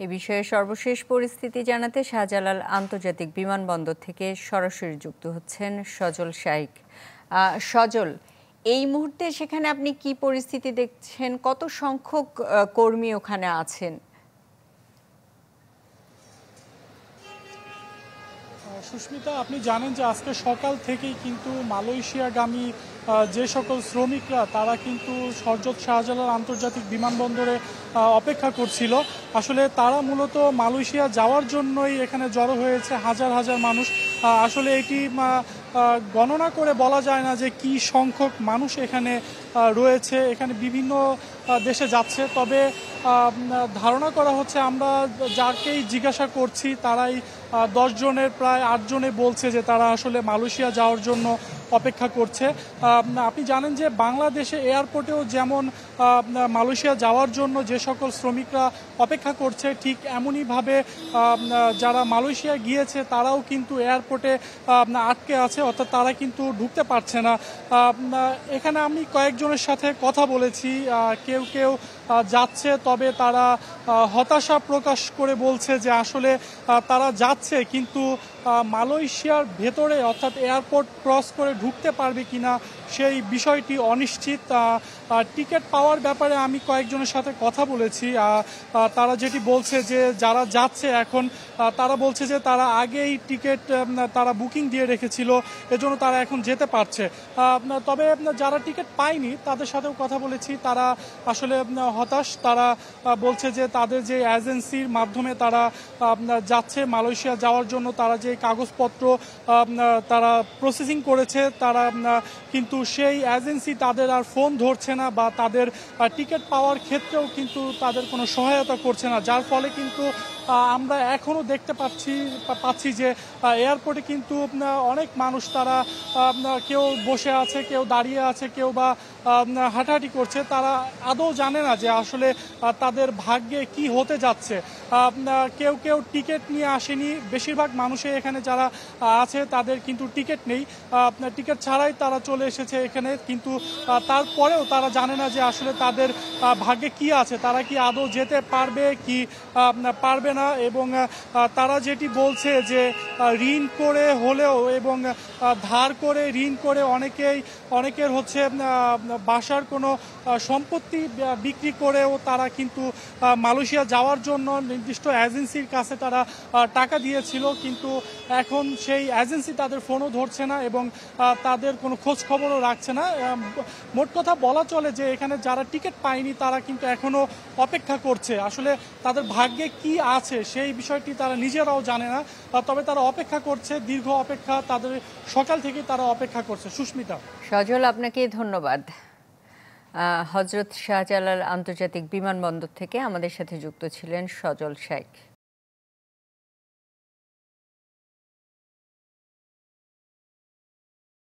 এ বিষয়ে সর্বশেষ পরিস্থিতি জানাতে শাহজালাল আন্তর্জাতিক বিমানবন্দর থেকে সরাসরি যুক্ত হচ্ছেন সজল শাইক। সজল, এই মুহূর্তে সেখানে আপনি কি পরিস্থিতি দেখছেন? কত সংখ্যক কর্মী ওখানে আছেন? সুস্মিতা, আপনি জানেন যে আজকে সকাল থেকেই কিন্তু মালয়েশিয়াগামী যে সকল শ্রমিকরা তারা কিন্তু হযরত শাহজালাল আন্তর্জাতিক বিমানবন্দরে অপেক্ষা করছিল। আসলে তারা মূলত মালয়েশিয়া যাওয়ার জন্যই এখানে জড়ো হয়েছে হাজার হাজার মানুষ। আসলে এটি গণনা করে বলা যায় না যে কি সংখ্যক মানুষ এখানে রয়েছে, এখানে বিভিন্ন দেশে যাচ্ছে। তবে ধারণা করা হচ্ছে, আমরা যাকেই জিজ্ঞাসা করছি তারাই 10 জনের প্রায় 8 জনে বলছে যে তারা আসলে মালয়েশিয়া যাওয়ার জন্য অপেক্ষা করছে। আপনি জানেন যে বাংলাদেশে এয়ারপোর্টেও যেমন মালয়েশিয়া যাওয়ার জন্য যে সকল শ্রমিকরা অপেক্ষা করছে, ঠিক এমনইভাবে যারা মালয়েশিয়া গিয়েছে তারাও কিন্তু এয়ারপোর্টে আটকে আছে, অর্থাৎ তারা কিন্তু ঢুকতে পারছে না। এখানে আমি কয়েকজনের সাথে কথা বলেছি, কেউ কেউ যাচ্ছে, তবে তারা হতাশা প্রকাশ করে বলছে যে আসলে তারা যাচ্ছে কিন্তু মালয়েশিয়ার ভেতরে অর্থাৎ এয়ারপোর্ট ক্রস করে ঢুকতে পারবে কিনা সেই বিষয়টি অনিশ্চিত। টিকিট পাওয়ার ব্যাপারে আমি কয়েকজনের সাথে কথা বলেছি, তারা যেটি বলছে যে যারা যাচ্ছে এখন তারা বলছে যে তারা আগেই টিকিট তারা বুকিং দিয়ে রেখেছিল, এজন্য তারা এখন যেতে পারছে। তবে যারা টিকিট পায়নি তাদের সাথেও কথা বলেছি, তারা আসলে হতাশ। তারা বলছে যে তাদের যে এজেন্সির মাধ্যমে তারা যাচ্ছে মালয়েশিয়া যাওয়ার জন্য, তারা যে কাগজপত্র তারা প্রসেসিং করেছে, তারা কিন্তু সেই এজেন্সি তাদের আর ফোন ধরছে না বা তাদের টিকিট পাওয়ার ক্ষেত্রেও কিন্তু তাদের কোনো সহায়তা করছে না, যার ফলে কিন্তু আমরা এখনও দেখতে পাচ্ছি যে এয়ারপোর্টে কিন্তু অনেক মানুষ তারা কেউ বসে আছে, কেউ দাঁড়িয়ে আছে, কেউ বা হাঁটাহাঁটি করছে। তারা আদৌ জানে না যে আসলে তাদের ভাগ্যে কি হতে যাচ্ছে। কেউ কেউ টিকিট নিয়ে আসেনি, বেশিরভাগ মানুষই এখানে যারা আছে তাদের কিন্তু টিকিট নেই, টিকিট ছাড়াই তারা চলে এসেছে এখানে। কিন্তু তারপরেও তারা জানে না যে আসলে তাদের ভাগ্যে কি আছে, তারা কি আদৌ যেতে পারবে কি পারবে না। এবং তারা যেটি বলছে যে ঋণ করে হলেও এবং ধার করে ঋণ করে অনেকের হচ্ছে বাসার কোনো সম্পত্তি বিক্রি করেও তারা কিন্তু মালয়েশিয়া যাওয়ার জন্য নির্দিষ্ট এজেন্সির কাছে তারা টাকা দিয়েছিল, কিন্তু এখন সেই এজেন্সি তাদের ফোনও ধরছে না এবং তাদের কোনো খোঁজ খবরও রাখছে না। মোট কথা বলা চলে যে এখানে যারা টিকিট পায়নি তারা কিন্তু এখনো অপেক্ষা করছে, আসলে তাদের ভাগ্যে কি আছে সেই বিষয়টি তারা নিজেরাও জানে না। তবে তারা অপেক্ষা করছে, দীর্ঘ অপেক্ষা, তাদের সকাল থেকেই তারা অপেক্ষা করছে। সুস্মিতা। সজল, আপনাকে ধন্যবাদ। হযরত শাহজালাল আন্তর্জাতিক বিমানবন্দর থেকে আমাদের সাথে যুক্ত ছিলেন সজল শাইক।